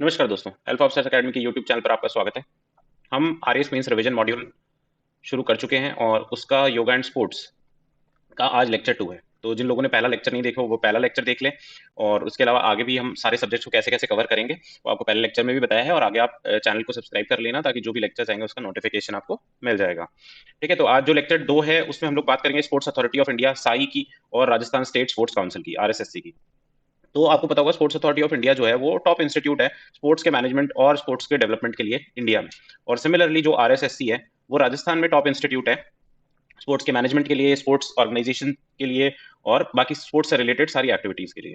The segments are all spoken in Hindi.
नमस्कार दोस्तों, अल्फा ऑफिसर्स अकेडमी के यूट्यूब चैनल पर आपका स्वागत है। हम आरएस मेंस रिवीजन मॉड्यूल शुरू कर चुके हैं और उसका योगा एंड स्पोर्ट्स का आज लेक्चर 2 है। तो जिन लोगों ने पहला लेक्चर नहीं देखा वो पहला लेक्चर देख लें। और उसके अलावा आगे भी हम सारे सब्जेक्ट्स को कैसे कैसे कवर करेंगे वो आपको पहले लेक्चर में भी बताया है, और आगे आप चैनल को सब्सक्राइब कर लेना ताकि जो भी लेक्चर्स आएंगे उसका नोटिफिकेशन आपको मिल जाएगा। ठीक है, तो आज जो लेक्चर 2 है उसमें हम लोग बात करेंगे sports authority of India Sai की और राजस्थान स्टेट स्पोर्ट्स काउंसिल की, आरएसएससी की। तो आपको पता होगा स्पोर्ट्स अथॉरिटी ऑफ इंडिया जो है वो टॉप इंस्टीट्यूट है स्पोर्ट्स के मैनेजमेंट और स्पोर्ट्स के डेवलपमेंट के लिए इंडिया में। और सिमिलरली जो आरएसएससी है वो राजस्थान में टॉप इंस्टीट्यूट है स्पोर्ट्स के मैनेजमेंट के लिए, स्पोर्ट्स ऑर्गेनाइजेशन के लिए और बाकी स्पोर्ट्स से रिलेटेड सारी एक्टिविटीज के लिए।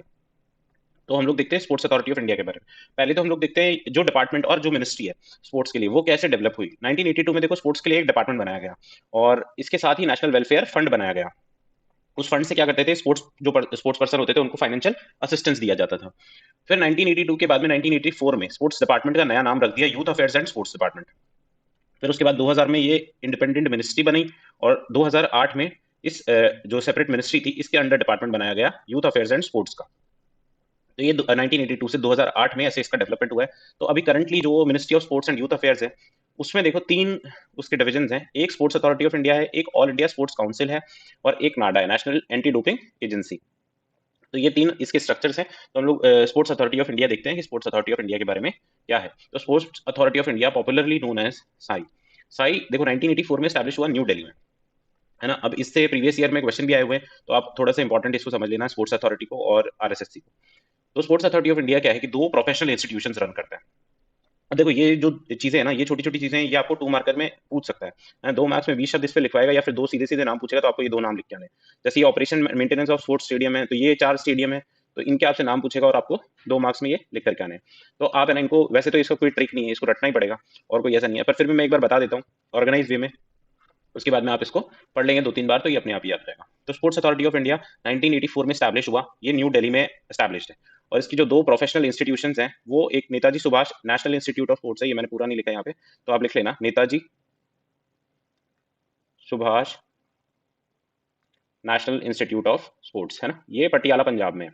तो हम लोग देखते हैं स्पोर्ट्स अथॉरिटी ऑफ इंडिया के बारे में। पहले तो हम लोग देखते हैं जो डिपार्टमेंट और जो मिनिस्ट्री है स्पोर्ट्स के लिए वो कैसे डेवलप हुई। 1982 में देखो स्पोर्ट्स के लिए एक डिपार्टमेंट बनाया गया और इसके साथ ही नेशनल वेलफेयर फंड बनाया गया। उस फंड से क्या करते थे, स्पोर्ट्स जो स्पोर्ट्स पर्सन होते थे उनको फाइनेंशियल असिस्टेंस दिया जाता था। फिर 1982 के बाद में 1984 में स्पोर्ट्स डिपार्टमेंट का नया नाम रख दिया youth affairs and sports department. फिर उसके बाद 2000 में ये इंडिपेंडेंट मिनिस्ट्री बनी और 2008 में इस जो सेपरेट मिनिस्ट्री थी इसके अंडर डिपार्टमेंट बनाया गया यूथ अफेयर्स एंड स्पोर्ट्स का। तो ये 1982 से 2008 में ऐसे इसका डेवलपमेंट हुआ है। तो अभी करंटली जो ministry of sports and youth affairs है उसमें देखो तीन उसके डिविजन हैं। एक स्पोर्ट्स अथॉरिटी ऑफ इंडिया है, एक ऑल इंडिया स्पोर्ट्स काउंसिल है और एक नाडा है, नेशनल एंटी डोपिंग एजेंसी। तो ये तीन इसके स्ट्रक्चर्स हैं। तो हम लोग स्पोर्ट्स अथॉरिटी ऑफ इंडिया देखते हैं कि स्पोर्ट्स अथॉरिटी ऑफ इंडिया के बारे में क्या है। तो sports authority of India popularly known as SAI. SAI देखो 1984 में स्टैब्लिश हुआ न्यू दिल्ली में, है ना। अब इससे प्रीवियस ईयर में क्वेश्चन भी आए हुए हैं तो आप थोड़ा सा इंपॉर्टेंट इसको समझ लेना, स्पोर्ट्स अथॉरिटी को और आरएसएससी को। तो स्पोर्ट्स अथॉरिटी ऑफ इंडिया क्या है कि दो प्रोफेशनल इंस्टीट्यूशंस रन करता है। अब देखो ये जो चीजें है ना, ये छोटी छोटी चीजें हैं, ये आपको 2 मार्कर में पूछ सकता है। 2 मार्क्स में 20 शब्द इस पे लिखवाएगा या फिर दो सीधे सीधे नाम पूछेगा तो आपको ये दो नाम लिख के आने हैं। जैसे ये operation maintenance of sports stadium है तो ये 4 स्टेडियम है, तो इनके आपसे नाम पूछेगा और आपको 2 मार्क्स में ये लिख करके आने हैं। तो आप है ना इनको, वैसे तो इसका कोई ट्रिक नहीं है, इसको रटना ही पड़ेगा और कोई ऐसा नहीं है, पर फिर भी मैं एक बार बता देता हूँ ऑर्गेनाइज वे में। उसके बाद में आप इसको पढ़ लेंगे 2-3 बार तो ये अपने आप ही याद रहेगा। तो स्पोर्ट्स अथॉरिटी ऑफ इंडिया 1984 में स्टैब्लिश हुआ, ये न्यू दिल्ली में स्टैब्लिश है। और इसकी जो दो प्रोफेशनल इंस्टीट्यूशंस हैं वो एक Netaji Subhash national institute of sports है, ये मैंने पूरा नहीं लिखा यहाँ पे तो आप लिख लेना Netaji Subhash national institute of sports, है ना। ये पटियाला पंजाब में है,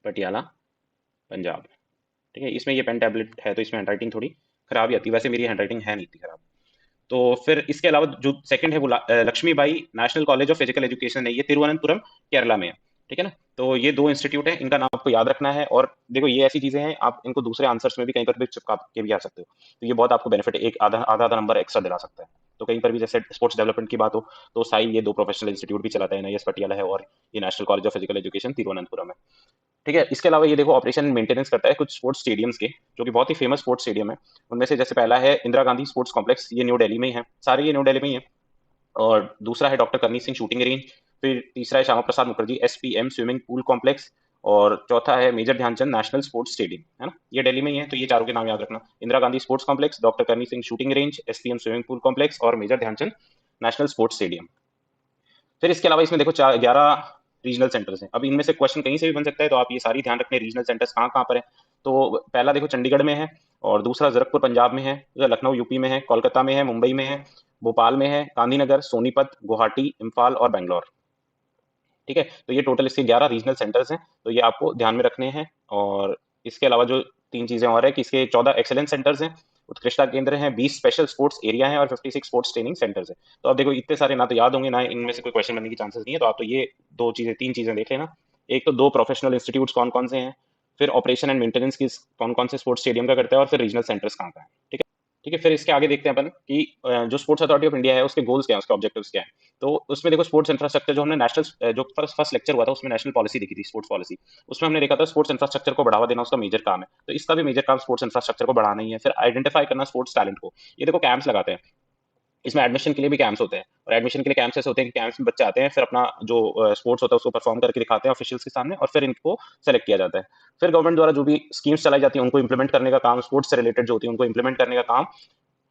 पटियाला पंजाब। ठीक है, इसमें ये पेन टैबलेट है तो इसमें हैंडराइटिंग थोड़ी खराब ही आती है, वैसे मेरी हैंडराइटिंग है नहीं इतनी खराब। तो फिर इसके अलावा जो सेकंड है वो Lakshmibai national college of physical education है, ये तिरुवनंतपुरम केरला में है। ठीक है ना। तो ये दो इंस्टीट्यूट है, इनका नाम आपको याद रखना है। और देखो ये ऐसी चीजें हैं आप इनको दूसरे आंसर्स में भी कहीं पर भी चिपका के भी आ सकते हो, तो ये बहुत आपको बेनिफिट, एक आधा आधा आधा नंबर एक्स्ट्रा दिला सकता है। तो कहीं पर भी जैसे स्पोर्ट्स डेवलपमेंट की बात हो तो साई ये दो प्रोफेशनल इंस्टीट्यूट भी चलाता है, एनआईएस पटियाला है और ये national college of physical education Thiruvananthapuram है। ठीक है, इसके अलावा ये देखो ऑपरेशन मेंटेनेंस करता है कुछ स्पोर्ट्स स्टेडियम्स के जो कि बहुत ही फेमस स्पोर्ट्स स्टेडियम है। उनमें से जैसे पहला है इंदिरा गांधी स्पोर्ट्स कॉम्प्लेक्स, ये न्यू दिल्ली में ही है, सारे ये न्यू दिल्ली में ही है। और दूसरा है doctor Karni Singh shooting range. फिर तीसरा है Shyama Prasad Mukherjee SPM swimming pool complex. और चौथा है major Dhyanchand national sports stadium, है ना, ये दिल्ली में ही है। तो ये चारों के नाम याद रखना, Indira Gandhi sports complex, doctor Karni Singh shooting range, SPM swimming pool complex और major Dhyanchand national sports stadium. फिर इसके अलावा इसमें देखो 11 रीजनल सेंटर्स हैं। अब इनमें से क्वेश्चन कहीं से भी बन सकता है तो आप ये सारी ध्यान रखने, रीजनल सेंटर्स कहाँ कहाँ पर है। तो पहला देखो चंडीगढ़ में है, और दूसरा जरकपुर पंजाब में है, दूसरा लखनऊ यूपी में है, कोलकाता में है, मुंबई में है, भोपाल में है, गांधीनगर, सोनीपत, गुवाहाटी, इम्फाल और बैंगलोर। ठीक है, तो ये टोटल इसके 11 रीजनल सेंटर्स हैं, तो ये आपको ध्यान में रखने हैं। और इसके अलावा जो तीन चीजें और है कि इसके 14 एक्सेलेंस सेंटर्स हैं, उत्कृष्टता केंद्र हैं, 20 स्पेशल स्पोर्ट्स एरिया हैं और 56 स्पोर्ट्स ट्रेनिंग सेंटर्स हैं। तो आप देखो इतने सारे ना तो याद होंगे ना इनमें से कोई क्वेश्चन बनने की चांसेस नहीं है, तो आप तो ये दो चीजें, तीन चीजें देख लेना। एक तो दो प्रोफेशनल इंस्टीट्यूट्स कौन कौन से हैं, फिर ऑपरेशन एंड मेंटेनेंस किस कौन कौन से स्पोर्ट्स स्टेडियम का करता है, और फिर रीजनल सेंटर्स कहाँ का है। ठीक है। ठीक है, फिर इसके आगे देखते हैं अपन कि जो स्पोर्ट्स अथॉरिटी ऑफ इंडिया है उसके गोल्स क्या है, उसके ऑब्जेक्टिव्स क्या है। तो उसमें देखो स्पोर्ट्स इंफ्रास्ट्रक्चर, जो हमने नेशनल जो फर्स्ट फर्स्ट लेक्चर हुआ था उसमें नेशनल पॉलिसी देखी थी, स्पोर्ट्स पॉलिसी। उसमें हमने देखा था स्पोर्ट्स इंफ्रास्ट्रक्चर को बढ़ावा देना उसका मेजर काम है, तो इसका भी मेजर काम स्पोर्ट्स इंफ्रास्ट्रक्चर को बढ़ाना ही है। फिर आइडेंटिफाई करना स्पोर्ट्स टैलेंट को, ये देखो कैंप्स लगाते हैं, इसमें एडमिशन के लिए भी कैंप्स होते हैं, और एडमिशन के लिए कैंप्स ऐसे होते हैं कि कैंप्स में बच्चे आते हैं, फिर अपना जो स्पोर्ट्स होता है उसको परफॉर्म करके दिखाते हैं ऑफिशियल्स के सामने, और फिर इनको सेलेक्ट किया जाता है। फिर गवर्नमेंट द्वारा जो भी स्कीम्स चलाई जाती है उनको इंप्लीमेंट करने का काम, स्पोर्ट्स से रिलेटेड जो होती है उनको इंप्लीमेंट करने का काम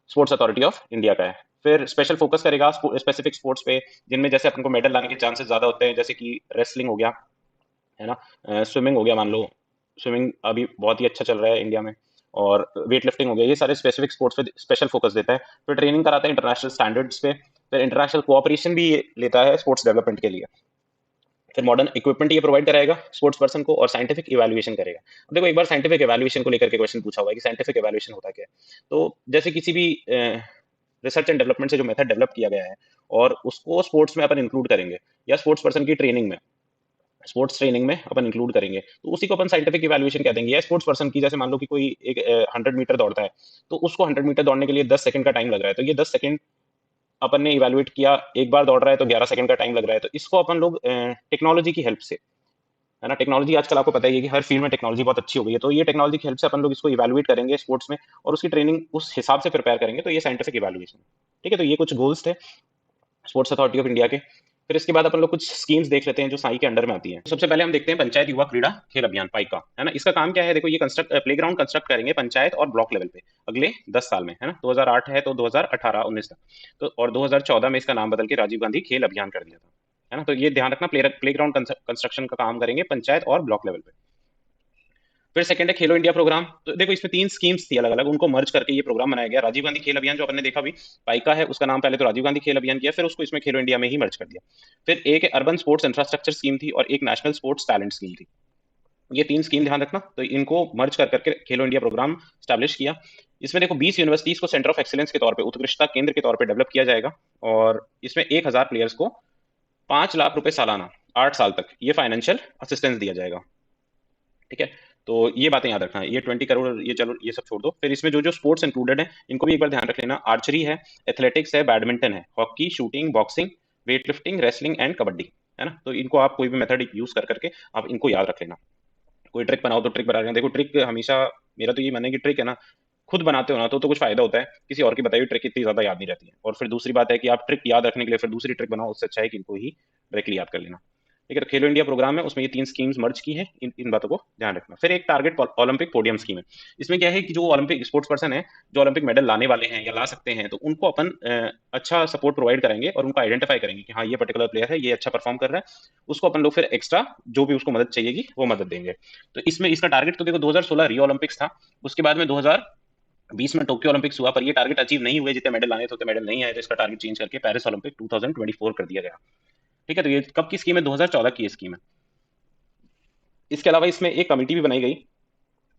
स्पोर्ट्स अथॉरिटी ऑफ इंडिया का है। फिर स्पेशल फोकस करेगा स्पेसिफिक स्पोर्ट्स पे जिनमें जैसे अपन को मेडल लाने के चांसेस ज्यादा होते हैं, जैसे कि रेसलिंग हो गया, है ना, स्विमिंग हो गया, मान लो स्विमिंग अभी बहुत ही अच्छा चल रहा है इंडिया में, और वेट लिफ्टिंग हो गया, ये सारे स्पेसिफिक स्पोर्ट्स पे स्पेशल फोकस देता है। फिर ट्रेनिंग कराता है इंटरनेशनल स्टैंडर्ड्स पे, फिर इंटरनेशनल कोऑपरेशन भी लेता है स्पोर्ट्स डेवलपमेंट के लिए। फिर मॉडर्न इक्विपमेंट ये प्रोवाइड कराएगा स्पोर्ट्स पर्सन को, और साइंटिफिक इवैल्यूएशन करेगा। अब देखो एक बार साइंटिफिक इवैल्यूएशन को लेकर के क्वेश्चन पूछा हुआ है कि साइंटिफिक इवैल्यूएशन होता क्या है। तो जैसे किसी भी रिसर्च एंड डेवलपमेंट से जो मेथड डेवलप किया गया है और उसको स्पोर्ट्स में अपन इंक्लूड करेंगे, या स्पोर्ट्स पर्सन की ट्रेनिंग में, स्पोर्ट्स ट्रेनिंग में अपन इंक्लूड करेंगे, तो उसी को अपन साइंटिफिक इवैल्यूएशन कह देंगे। या स्पोर्ट्स पर्सन की, जैसे मान लो कि कोई एक 100 मीटर दौड़ता है, तो उसको 100 मीटर दौड़ने के लिए 10 सेकंड का टाइम लग रहा है, तो ये 10 सेकंड अपन ने इवैल्यूएट किया, एक बार दौड़ रहा है तो 11 सेकंड का टाइम लग रहा है, तो इसको अपन लोग टेक्नोलॉजी की हेल्प से, है ना, टेक्नोलॉजी आजकल आपको पता ही है कि हर फील्ड में टेक्नोलॉजी बहुत अच्छी हो गई है, तो ये टेक्नोलॉजी की हेल्प से अपन लोग इसको इवैल्यूएट करेंगे स्पोर्ट्स में, और उसकी ट्रेनिंग उस हिसाब से प्रिपेयर करेंगे, तो ये साइंटिफिक इवैल्यूएशन। ठीक है, तो ये कुछ गोल्स थे स्पोर्ट्स अथॉरिटी ऑफ इंडिया के। फिर इसके बाद अपन लोग कुछ स्कीम्स देख लेते हैं जो साई के अंडर में आती है। सबसे पहले हम देखते हैं पंचायत युवा क्रीड़ा खेल अभियान, पाइका, है ना। इसका काम क्या है, देखो ये प्ले ग्राउंड कंस्ट्रक्ट करेंगे पंचायत और ब्लॉक लेवल पे अगले 10 साल में, है ना। 2008 है तो 2018-19 तक, तो और 2014 में इसका नाम बदल के राजीव गांधी खेल अभियान कर दिया था, है ना। तो ये ध्यान रखना, प्ले ग्राउंड कंस्ट्रक्शन का काम करेंगे पंचायत और ब्लॉक लेवल पे। फिर सेकंड है खेलो इंडिया प्रोग्राम। तो देखो इसमें 3 स्कीम्स थी अलग अलग, उनको मर्ज करके ये प्रोग्राम बनाया गया। राजीव गांधी खेल अभियान जो अपन ने देखा भी, पाइका है, उसका नाम पहले तो राजीव गांधी खेल अभियान किया, फिर उसको इसमें खेलो इंडिया में ही मर्ज कर दिया। फिर एक अर्बन स्पोर्ट्स इंफ्रास्ट्रक्चर स्कीम थी और एक नेशनल स्पोर्ट्स टैलेंट स्कीम थी। ये 3 स्कीम ध्यान रखना, तो इनको मर्ज कर करके खेलो इंडिया प्रोग्राम स्टैब्लिश किया। इसमें देखो 20 यूनिवर्सिटीज को सेंटर ऑफ एक्सीलेंस के तौर पे, उत्कृष्टता केंद्र के तौर पे डेवलप किया जाएगा, और इसमें 1000 प्लेयर्स को 5 लाख रुपए सालाना 8 साल तक ये फाइनेंशियल असिस्टेंस दिया जाएगा। ठीक है, तो ये बातें याद रखना है। ये 20 करोड़, ये चलो ये सब छोड़ दो। फिर इसमें जो जो स्पोर्ट्स इंक्लूडेड है इनको भी एक बार ध्यान रख लेना। आर्चरी है, एथलेटिक्स है, बैडमिंटन है, hockey, shooting, boxing, weight lifting, wrestling and kabaddi, है ना। तो इनको आप कोई भी मेथड यूज कर करके आप इनको याद रख लेना। कोई ट्रिक बनाओ तो ट्रिक बना लेना। देखो ट्रिक हमेशा, मेरा तो ये मानना है कि ट्रिक है ना, खुद बनाते हो ना तो कुछ फायदा होता है, किसी और की बताई हुई ट्रिक इतनी ज्यादा याद नहीं रहती है। और फिर दूसरी बात है कि आप ट्रिक याद रखने के लिए फिर दूसरी ट्रिक बनाओ, उससे अच्छा है कि इनको ही डायरेक्टली याद कर लेना। ठीक है, तो खेलो इंडिया प्रोग्राम है, उसमें ये 3 स्कीम्स मर्ज की है, इन बातों को ध्यान रखना। फिर एक टारगेट ओलंपिक पोडियम स्कीम है। इसमें क्या है कि जो ओलंपिक स्पोर्ट्स पर्सन है, जो ओलंपिक मेडल लाने वाले हैं या ला सकते हैं, तो उनको अपन अच्छा सपोर्ट प्रोवाइड करेंगे और उनको आइडेंटिफाई करेंगे कि हाँ ये पर्टिकुलर प्लेयर है, ये अच्छा परफॉर्म कर रहा है, उसको अपन लोग फिर एक्स्ट्रा जो भी उसको मदद चाहिएगी वो मदद देंगे। तो इसमें इसका टारगेट तो देखो 2016 रियो ओलंपिक्स था, उसके बाद में 2020 में टोक्यो ओलंपिक्स हुआ, पर ये टारगेट अचीव नहीं हुए, जितने मेडल लाने थे उतने मेडल नहीं आए, तो इसका टारगेट चेंज करके पेरिस ओलंपिक 2024 कर दिया गया। ठीक है, तो ये कब की स्कीम है, 2014 की स्कीम है। इसके अलावा इसमें एक कमेटी भी बनाई गई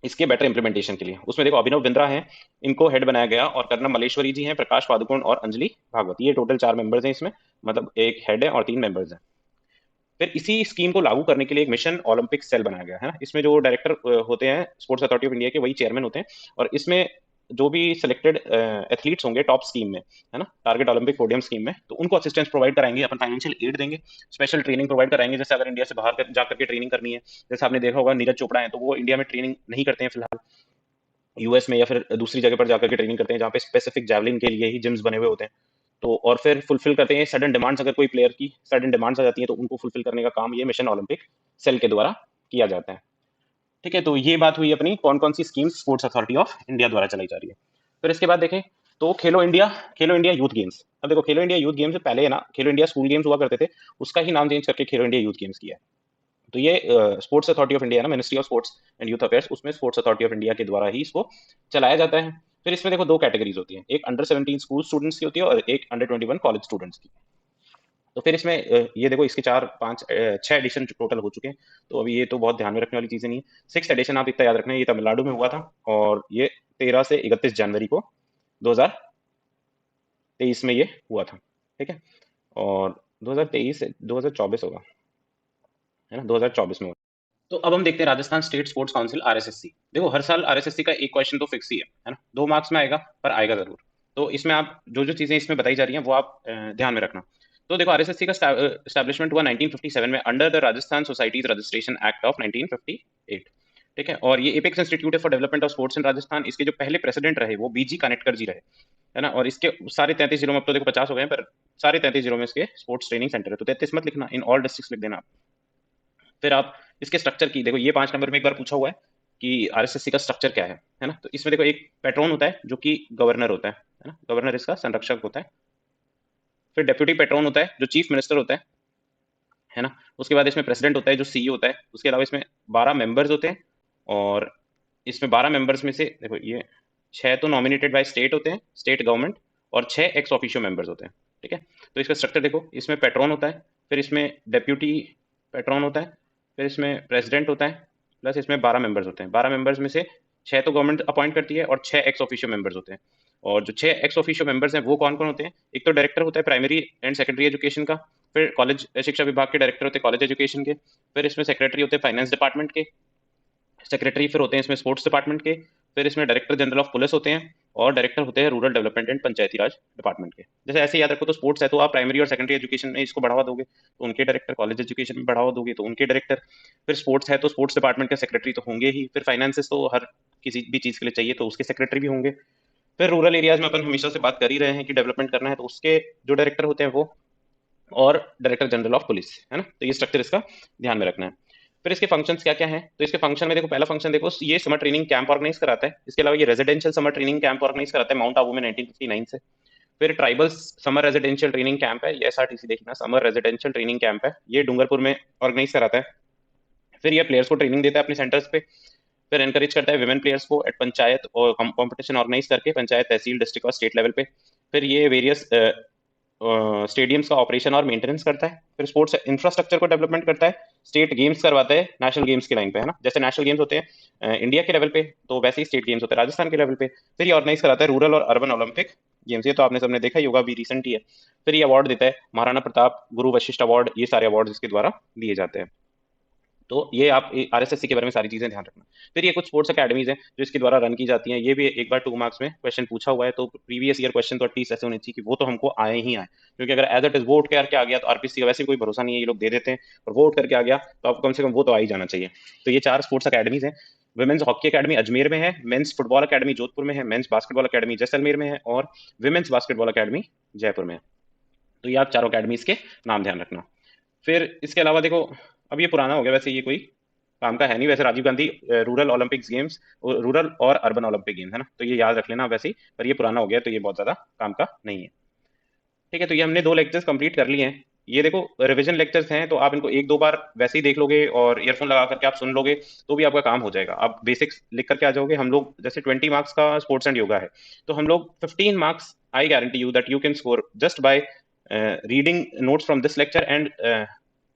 इसके बेटर इंप्लीमेंटेशन के लिए। उसमें देखो अभिनव बिंद्रा हैं, इनको हेड बनाया गया, और कर्णम मल्लेश्वरी जी हैं, प्रकाश पादुकोण और अंजलि भागवत, ये टोटल 4 मेंबर्स हैं इसमें, मतलब एक हेड है और 3 मेंबर्स हैं। फिर इसी स्कीम को लागू करने के लिए एक मिशन ओलंपिक सेल बनाया गया है ना। इसमें जो डायरेक्टर होते हैं स्पोर्ट्स अथॉरिटी ऑफ इंडिया के, वही चेयरमैन होते हैं, और इसमें जो भी सिलेक्टेड एथलीट्स होंगे टॉप स्कीम में, है ना, टारगेट ओलंपिक पोडियम स्कीम में, तो उनको असिस्टेंस प्रोवाइड कराएंगे, अपन फाइनेंशियल एड देंगे, स्पेशल ट्रेनिंग प्रोवाइड कराएंगे। जैसे अगर इंडिया से बाहर जा करके ट्रेनिंग करनी है, जैसे आपने देखा होगा नीरज चोपड़ा है, तो वो इंडिया में ट्रेनिंग नहीं करते हैं फिलहाल, यूएस में या फिर दूसरी जगह पर जाकर के ट्रेनिंग करते हैं, जहाँ पे स्पेसिफिक जैवलिन के लिए ही जिम्स बने हुए होते हैं। तो और फिर फुलफिल करते हैं सडन डिमांड्स, अगर कोई प्लेयर की सडन डिमांड्स आ जाती है तो उनको फुलफिल करने का काम ये मिशन ओलंपिक सेल के द्वारा किया जाता है। ठीक है, तो ये बात हुई अपनी कौन कौन सी schemes sports authority of India द्वारा चलाई जा रही है। फिर इसके बाद देखें तो खेलो इंडिया यूथ गेम्स। अब देखो खेलो इंडिया यूथ गेम्स से पहले है ना, खेलो इंडिया स्कूल गेम्स हुआ करते थे, उसका ही नाम चेंज करके खेलो इंडिया यूथ गेम्स किया है। तो ये स्पोर्ट्स अथॉरिटी ऑफ इंडिया ना, ministry of sports and youth affairs, उसमें स्पोर्ट्स अथॉरिटी ऑफ इंडिया के द्वारा ही इसको चलाया जाता है। फिर इसमें देखो 2 कैटेगरीज होती हैं, एक अंडर 17 स्कूल स्टूडेंट्स की होती है और एक अंडर 21 कॉलेज स्टूडेंट्स की। तो फिर इसमें ये देखो इसके 6 एडिशन टोटल हो चुके हैं, तो अभी ये तो बहुत ध्यान में रखने वाली चीजें नहीं है। 6th एडिशन आप इतना याद रखना है, ये तमिलनाडु में हुआ था, और ये 13 से 31 जनवरी को 2023 में ये हुआ था। ठीक है, और 2023 से 2024 होगा, है ना, 2024 में हुआ। तो अब हम देखते हैं राजस्थान स्टेट स्पोर्ट्स काउंसिल आरएसएससी। देखो हर साल आरएसएससी का एक क्वेश्चन तो फिक्स ही है ना, 2 मार्क्स में आएगा, पर आएगा जरूर। तो इसमें आप जो जो चीजें इसमें बताई जा रही हैं वो आप ध्यान में रखना। तो देखो आरएसएससी का स्टैब्लिशमेंट हुआ 1957 में under the Rajasthan societies registration act of 1958। ठीक है, और ये apex institute for development of sports in Rajasthan, इसके जो पहले प्रेसिडेंट रहे वो बीजी कानेटकर जी रहे, है ना। और इसके सारे 33 जिलों में, अब तो देखो 50 हो गए हैं, पर सारे 33 जिलों में इसके स्पोर्ट्स ट्रेनिंग सेंटर है, तो 33 मत लिखना, इन ऑल डिस्ट्रिक्ट्स लिख देना। फिर आप इसके स्ट्रक्चर की देखो, ये 5 नंबर में एक बार पूछा हुआ है कि आरएसएससी का स्ट्रक्चर क्या है ना। तो इसमें देखो एक पैट्रोन होता है जो कि गवर्नर होता है ना, गवर्नर इसका संरक्षक होता है। फिर डेप्यूटी पैट्रोन होता है जो चीफ मिनिस्टर होता है ना। उसके बाद इसमें प्रेसिडेंट होता है जो सीईओ होता है। उसके अलावा इसमें 12 मेंबर्स होते हैं, और इसमें 12 मेंबर्स में से देखो ये 6 तो नॉमिनेटेड बाय स्टेट होते हैं, स्टेट गवर्नमेंट, और 6 एक्स ऑफिशियो मेंबर्स होते हैं। ठीक है, तो इसका स्ट्रक्चर देखो, इसमें पैट्रोन होता है, फिर इसमें डेप्यूटी पैट्रॉन होता है, फिर इसमें प्रेसिडेंट होता है, प्लस इसमें 12 मेंबर्स होते हैं। 12 मेंबर्स में से 6 तो गवर्नमेंट अपॉइंट करती है और 6 एक्स ऑफिशियो मेंबर्स होते हैं। और जो 6 एक्स ऑफिशियो मेंबर्स हैं वो कौन कौन होते हैं? एक तो डायरेक्टर होता है प्राइमरी एंड सेकेंडरी एजुकेशन का, फिर कॉलेज शिक्षा विभाग के डायरेक्टर होते हैं कॉलेज एजुकेशन के, फिर इसमें सेक्रेटरी होते हैं फाइनेंस डिपार्टमेंट के, सेक्रेटरी फिर होते हैं इसमें स्पोर्ट्स डिपार्टमेंट के, फिर इसमें डायरेक्टर जनरल ऑफ पुलिस होते हैं, और डायरेक्टर होते हैं rural development and Panchayati Raj department के। जैसे ऐसे याद रखो, तो स्पोर्ट्स है तो आप प्राइमरी और सेकेंडरी एजुकेशन में इसको बढ़ावा दोगे तो उनके डायरेक्टर, कॉलेज एजुकेशन में बढ़ावा दोगे तो उनके डायरेक्टर, फिर स्पोर्ट्स है तो स्पोर्ट्स डिपार्टमेंट के सेक्रेटरी तो होंगे ही, फिर फाइनेंसेस तो हर किसी भी चीज़ के लिए चाहिए तो उसके सेक्रेटरी भी होंगे। फिर रूरल एरियाज में अपन हमेशा से बात कर ही रहे हैं कि डेवलपमेंट करना है तो उसके जो डायरेक्टर होते हैं वो, और डायरेक्टर जनरल ऑफ पुलिस, है ना। तो ये स्ट्रक्चर इसका ध्यान में रखना है। फिर इसके फंक्शंस क्या क्या हैं, तो इसके फंक्शन में देखो, पहला फंक्शन देखो, ये समर ट्रेनिंग कैंप ऑर्गेनाइज कराता है। इसके अलावा ये residential summer training camp organize कराता है माउंट आबू में 1959 से। फिर tribal summer residential training camp है, ये एसआरटीसी देखना, समर रेजिडेंशियल ट्रेनिंग कैंप है, ये डूंगरपुर में ऑर्गेनाइज कराता है। फिर ये प्लेयर्स को ट्रेनिंग देता है अपने सेंटर्स पे। फिर एनकरेज करता है विमेन प्लेयर्स को एट पंचायत और कंपटीशन ऑर्गेनाइज करके पंचायत, तहसील, डिस्ट्रिक्ट और स्टेट लेवल पे। फिर ये वेरियस स्टेडियम्स का ऑपरेशन और मेंटेनेंस करता है। फिर स्पोर्ट्स इंफ्रास्ट्रक्चर को डेवलपमेंट करता है, स्टेट गेम्स करवाता है नेशनल गेम्स के लाइन पे, है ना। जैसे नेशनल गेम्स होते हैं इंडिया के लेवल पे, तो वैसे ही स्टेट गेम्स होते हैं राजस्थान के लेवल पे। फिर ये ऑर्गेनाइज कराता है रूरल और अर्बन ओलंपिक गेम्स, ये तो आपने सबने देखा ही होगा, अभी रिसेंट ही है। फिर ये अवार्ड देता है महाराणा प्रताप, गुरु वशिष्ठ अवार्ड, ये सारे अवार्ड इसके द्वारा दिए जाते हैं। तो ये आप आरएसएससी के बारे में सारी चीजें ध्यान रखना। फिर ये कुछ स्पोर्ट्स अकेडमीज हैं जो इसके द्वारा रन की जाती हैं, ये भी एक बार 2 मार्क्स में क्वेश्चन पूछा हुआ है, तो प्रीवियस ईयर क्वेश्चन तो एटलीस्ट ऐसे होने चाहिए कि वो तो हमको आए ही आए, क्योंकि अगर एज इट इज वोट करके आ गया तो आरपीसी का वैसे कोई भरोसा नहीं है, ये लोग दे देते हैं, और वोट करके आ गया तो आपको कम से कम वो तो आ ही जाना चाहिए। तो ये 4 स्पोर्ट्स अकेडमीज हैं। वुमेन्स हॉकी अकेडमी अजमेर में है, मेंस फुटबॉल अकेडमी जोधपुर में है, मेंस बास्केटबॉल अकेडमी जैसलमेर में है, और विमेन्स बास्केटबॉल अकेडमी जयपुर में है। तो ये आप चारों अकेडमीज के नाम ध्यान रखना। फिर इसके अलावा देखो, अब ये पुराना हो गया वैसे, ये कोई काम का है नहीं वैसे, Rajiv Gandhi rural Olympics games, rural और अर्बन ओलंपिक गेम्स, है ना, तो ये याद रख लेना वैसे ही, पर ये पुराना हो गया तो ये बहुत ज्यादा काम का नहीं है। ठीक है, तो ये हमने 2 लेक्चर्स कंप्लीट कर लिए हैं। ये देखो रिवीजन लेक्चर्स हैं, तो आप इनको 1-2 बार वैसे ही देख लोगे और ईयरफोन लगा करके आप सुन लोगे तो भी आपका काम हो जाएगा। आप बेसिक्स लिख करके आ जाओगे। हम लोग जैसे 20 मार्क्स का स्पोर्ट्स एंड योगा है, तो हम लोग 15 marks, I guarantee you that you can score just by reading notes from this lecture and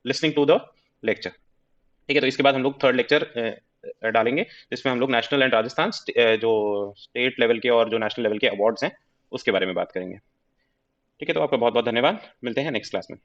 listening to the lecture. ठीक है, तो इसके बाद हम लोग 3rd लेक्चर डालेंगे जिसमें हम लोग नेशनल एंड राजस्थान जो स्टेट लेवल के और जो नेशनल लेवल के अवार्ड्स हैं उसके बारे में बात करेंगे। ठीक है, तो आपका बहुत बहुत धन्यवाद, मिलते हैं नेक्स्ट क्लास में।